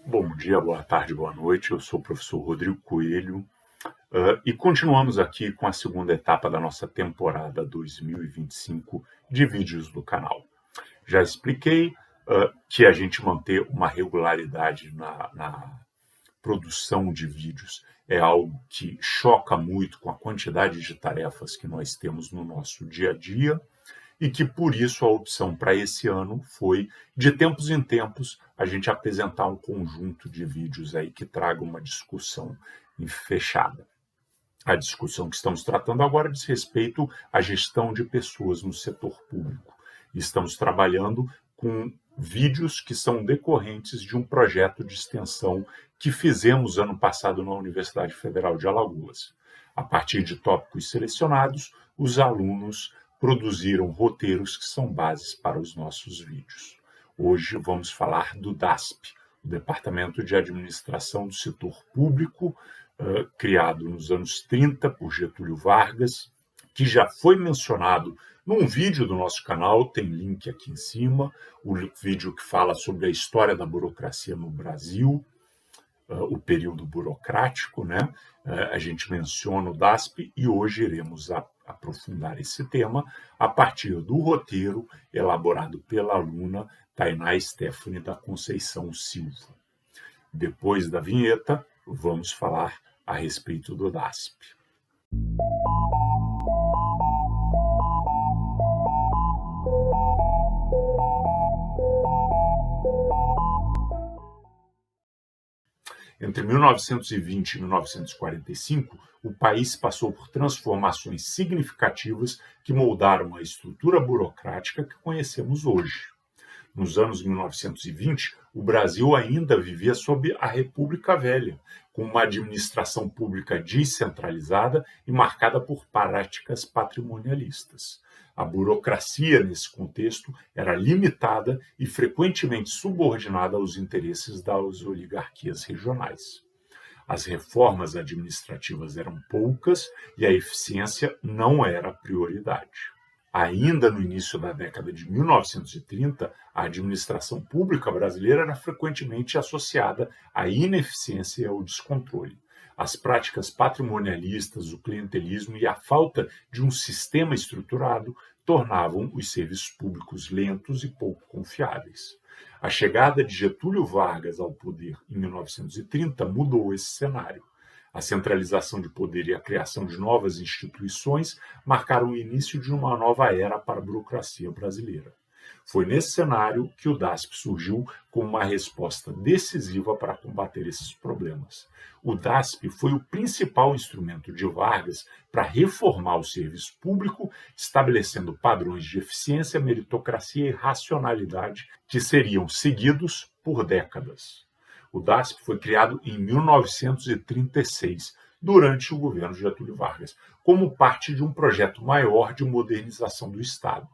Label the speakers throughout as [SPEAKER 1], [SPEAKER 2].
[SPEAKER 1] Bom dia, boa tarde, boa noite. Eu sou o professor Rodrigo Coelho e continuamos aqui com a segunda etapa da nossa temporada 2025 de vídeos do canal. Já expliquei que a gente manter uma regularidade na produção de vídeos é algo que choca muito com a quantidade de tarefas que nós temos no nosso dia a dia e que por isso a opção para esse ano foi, de tempos em tempos, a gente apresentar um conjunto de vídeos aí que tragam uma discussão fechada. A discussão que estamos tratando agora diz respeito à gestão de pessoas no setor público. Estamos trabalhando com vídeos que são decorrentes de um projeto de extensão que fizemos ano passado na Universidade Federal de Alagoas. A partir de tópicos selecionados, os alunos produziram roteiros que são bases para os nossos vídeos. Hoje vamos falar do DASP, o Departamento de Administração do Setor Público, criado nos anos 30 por Getúlio Vargas, que já foi mencionado num vídeo do nosso canal, tem link aqui em cima, o vídeo que fala sobre a história da burocracia no Brasil, o período burocrático, né? A gente menciona o DASP e hoje iremos aprofundar esse tema a partir do roteiro elaborado pela aluna Tainá Stephanie da Conceição Silva. Depois da vinheta, vamos falar a respeito do DASP. Entre 1920 e 1945, o país passou por transformações significativas que moldaram a estrutura burocrática que conhecemos hoje. Nos anos 1920, o Brasil ainda vivia sob a República Velha, com uma administração pública descentralizada e marcada por práticas patrimonialistas. A burocracia, nesse contexto, era limitada e frequentemente subordinada aos interesses das oligarquias regionais. As reformas administrativas eram poucas e a eficiência não era prioridade. Ainda no início da década de 1930, a administração pública brasileira era frequentemente associada à ineficiência e ao descontrole. As práticas patrimonialistas, o clientelismo e a falta de um sistema estruturado tornavam os serviços públicos lentos e pouco confiáveis. A chegada de Getúlio Vargas ao poder em 1930 mudou esse cenário. A centralização de poder e a criação de novas instituições marcaram o início de uma nova era para a burocracia brasileira. Foi nesse cenário que o DASP surgiu como uma resposta decisiva para combater esses problemas. O DASP foi o principal instrumento de Vargas para reformar o serviço público, estabelecendo padrões de eficiência, meritocracia e racionalidade que seriam seguidos por décadas. O DASP foi criado em 1936, durante o governo de Getúlio Vargas, como parte de um projeto maior de modernização do Estado.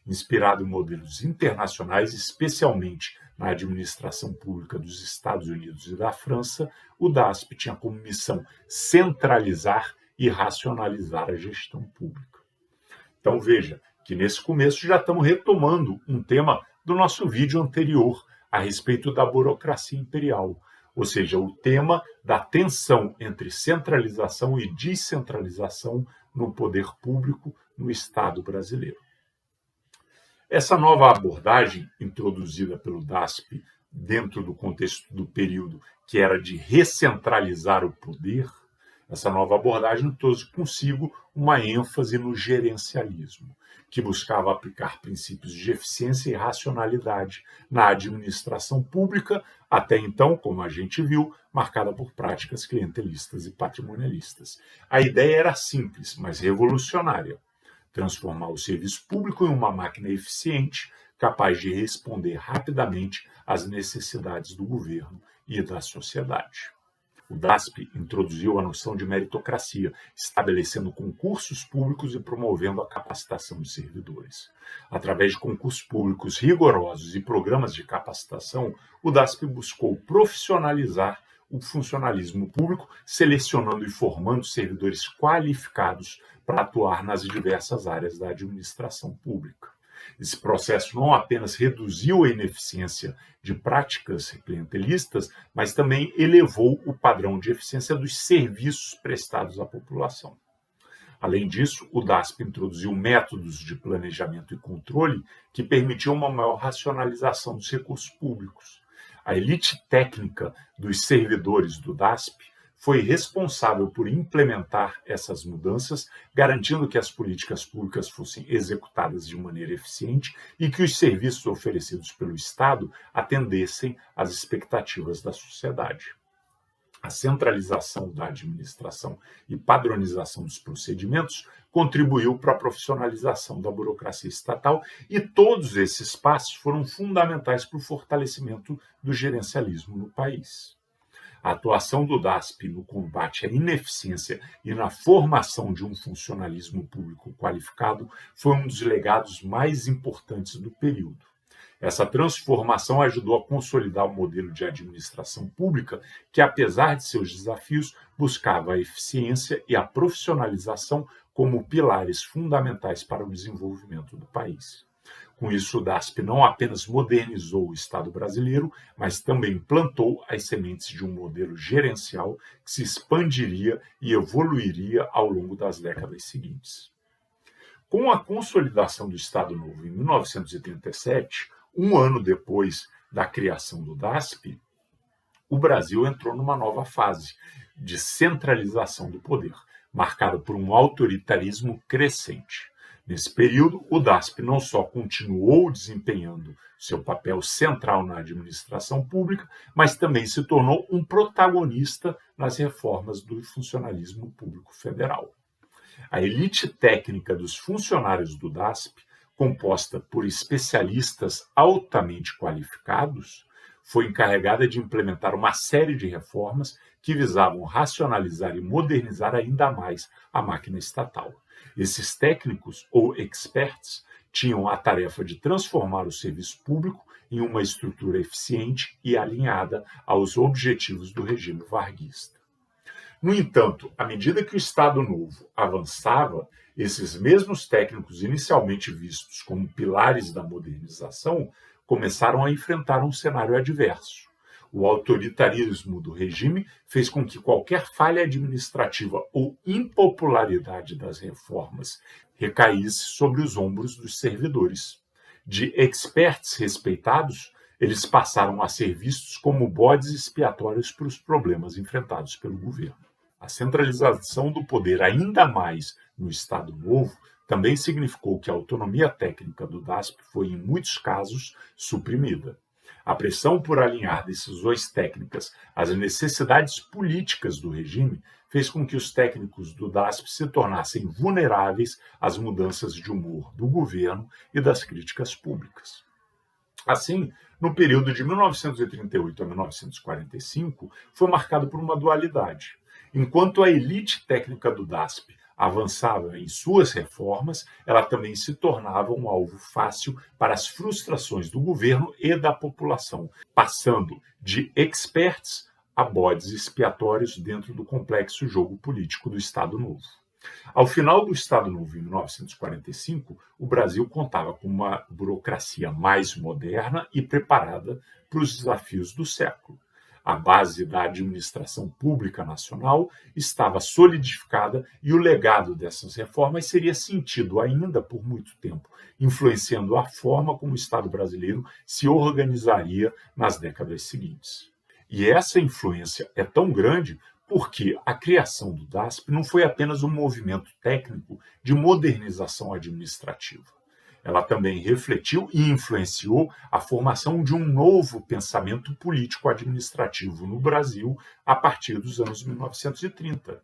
[SPEAKER 1] Inspirado em modelos internacionais, especialmente na administração pública dos Estados Unidos e da França, o DASP tinha como missão centralizar e racionalizar a gestão pública. Então veja que nesse começo já estamos retomando um tema do nosso vídeo anterior a respeito da burocracia imperial, ou seja, o tema da tensão entre centralização e descentralização no poder público no Estado brasileiro. Essa nova abordagem, introduzida pelo DASP dentro do contexto do período que era de recentralizar o poder, essa nova abordagem trouxe consigo uma ênfase no gerencialismo, que buscava aplicar princípios de eficiência e racionalidade na administração pública, até então, como a gente viu, marcada por práticas clientelistas e patrimonialistas. A ideia era simples, mas revolucionária: transformar o serviço público em uma máquina eficiente, capaz de responder rapidamente às necessidades do governo e da sociedade. O DASP introduziu a noção de meritocracia, estabelecendo concursos públicos e promovendo a capacitação de servidores. Através de concursos públicos rigorosos e programas de capacitação, o DASP buscou profissionalizar o funcionalismo público, selecionando e formando servidores qualificados para atuar nas diversas áreas da administração pública. Esse processo não apenas reduziu a ineficiência de práticas clientelistas, mas também elevou o padrão de eficiência dos serviços prestados à população. Além disso, o DASP introduziu métodos de planejamento e controle que permitiam uma maior racionalização dos recursos públicos. A elite técnica dos servidores do DASP foi responsável por implementar essas mudanças, garantindo que as políticas públicas fossem executadas de maneira eficiente e que os serviços oferecidos pelo Estado atendessem às expectativas da sociedade. A centralização da administração e padronização dos procedimentos contribuiu para a profissionalização da burocracia estatal e todos esses passos foram fundamentais para o fortalecimento do gerencialismo no país. A atuação do DASP no combate à ineficiência e na formação de um funcionalismo público qualificado foi um dos legados mais importantes do período. Essa transformação ajudou a consolidar o modelo de administração pública que, apesar de seus desafios, buscava a eficiência e a profissionalização como pilares fundamentais para o desenvolvimento do país. Com isso, o DASP não apenas modernizou o Estado brasileiro, mas também plantou as sementes de um modelo gerencial que se expandiria e evoluiria ao longo das décadas seguintes. Com a consolidação do Estado Novo em 1937, um ano depois da criação do DASP, o Brasil entrou numa nova fase de centralização do poder, marcada por um autoritarismo crescente. Nesse período, o DASP não só continuou desempenhando seu papel central na administração pública, mas também se tornou um protagonista nas reformas do funcionalismo público federal. A elite técnica dos funcionários do DASP, composta por especialistas altamente qualificados, foi encarregada de implementar uma série de reformas que visavam racionalizar e modernizar ainda mais a máquina estatal. Esses técnicos, ou experts, tinham a tarefa de transformar o serviço público em uma estrutura eficiente e alinhada aos objetivos do regime varguista. No entanto, à medida que o Estado Novo avançava, esses mesmos técnicos, inicialmente vistos como pilares da modernização, começaram a enfrentar um cenário adverso. O autoritarismo do regime fez com que qualquer falha administrativa ou impopularidade das reformas recaísse sobre os ombros dos servidores. De experts respeitados, eles passaram a ser vistos como bodes expiatórios para os problemas enfrentados pelo governo. A centralização do poder ainda mais no Estado Novo também significou que a autonomia técnica do DASP foi, em muitos casos, suprimida. A pressão por alinhar decisões técnicas às necessidades políticas do regime fez com que os técnicos do DASP se tornassem vulneráveis às mudanças de humor do governo e das críticas públicas. Assim, no período de 1938 a 1945, foi marcado por uma dualidade. Enquanto a elite técnica do DASP avançava em suas reformas, ela também se tornava um alvo fácil para as frustrações do governo e da população, passando de experts a bodes expiatórios dentro do complexo jogo político do Estado Novo. Ao final do Estado Novo, em 1945, o Brasil contava com uma burocracia mais moderna e preparada para os desafios do século. A base da administração pública nacional estava solidificada e o legado dessas reformas seria sentido ainda por muito tempo, influenciando a forma como o Estado brasileiro se organizaria nas décadas seguintes. E essa influência é tão grande porque a criação do DASP não foi apenas um movimento técnico de modernização administrativa. Ela também refletiu e influenciou a formação de um novo pensamento político-administrativo no Brasil a partir dos anos 1930.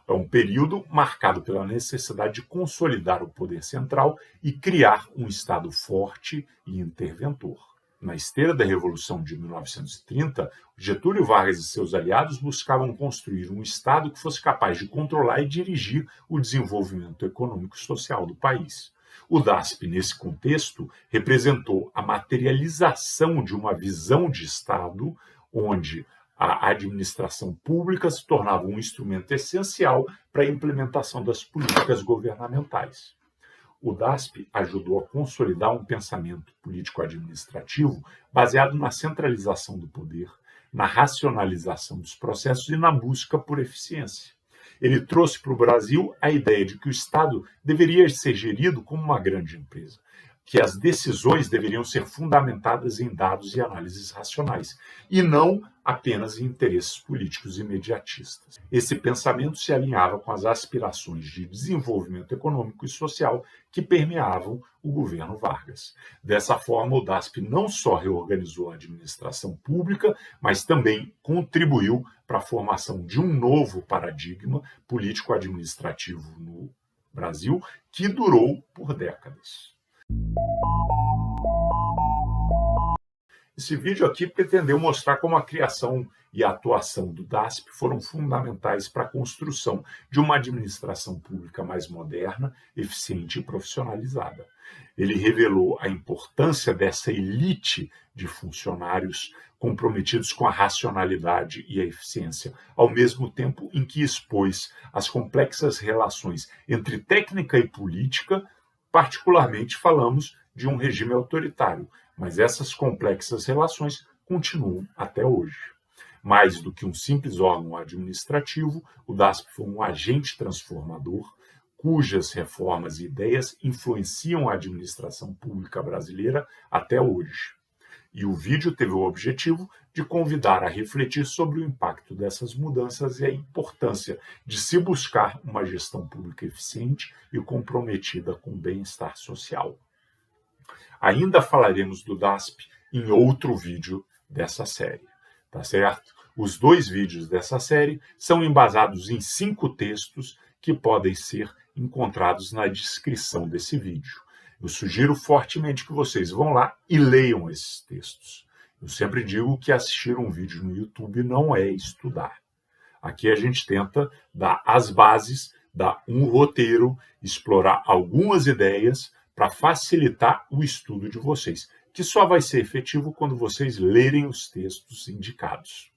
[SPEAKER 1] É um período marcado pela necessidade de consolidar o poder central e criar um Estado forte e interventor. Na esteira da Revolução de 1930, Getúlio Vargas e seus aliados buscavam construir um Estado que fosse capaz de controlar e dirigir o desenvolvimento econômico e social do país. O DASP, nesse contexto, representou a materialização de uma visão de Estado onde a administração pública se tornava um instrumento essencial para a implementação das políticas governamentais. o DASP ajudou a consolidar um pensamento político-administrativo baseado na centralização do poder, na racionalização dos processos e na busca por eficiência. Ele trouxe para o Brasil a ideia de que o Estado deveria ser gerido como uma grande empresa, que as decisões deveriam ser fundamentadas em dados e análises racionais, e não apenas em interesses políticos imediatistas. Esse pensamento se alinhava com as aspirações de desenvolvimento econômico e social que permeavam o governo Vargas. Dessa forma, o DASP não só reorganizou a administração pública, mas também contribuiu para a formação de um novo paradigma político-administrativo no Brasil, que durou por décadas. Esse vídeo aqui pretendeu mostrar como a criação e a atuação do DASP foram fundamentais para a construção de uma administração pública mais moderna, eficiente e profissionalizada. Ele revelou a importância dessa elite de funcionários comprometidos com a racionalidade e a eficiência, ao mesmo tempo em que expôs as complexas relações entre técnica e política. Particularmente falamos de um regime autoritário, mas essas complexas relações continuam até hoje. Mais do que um simples órgão administrativo, o DASP foi um agente transformador, cujas reformas e ideias influenciam a administração pública brasileira até hoje. E o vídeo teve o objetivo de convidar a refletir sobre o impacto dessas mudanças e a importância de se buscar uma gestão pública eficiente e comprometida com o bem-estar social. Ainda falaremos do DASP em outro vídeo dessa série, tá certo? Os 2 vídeos dessa série são embasados em 5 textos que podem ser encontrados na descrição desse vídeo. Eu sugiro fortemente que vocês vão lá e leiam esses textos. Eu sempre digo que assistir um vídeo no YouTube não é estudar. Aqui a gente tenta dar as bases, dar um roteiro, explorar algumas ideias para facilitar o estudo de vocês, que só vai ser efetivo quando vocês lerem os textos indicados.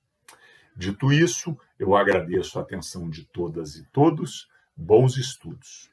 [SPEAKER 1] Dito isso, eu agradeço a atenção de todas e todos. Bons estudos!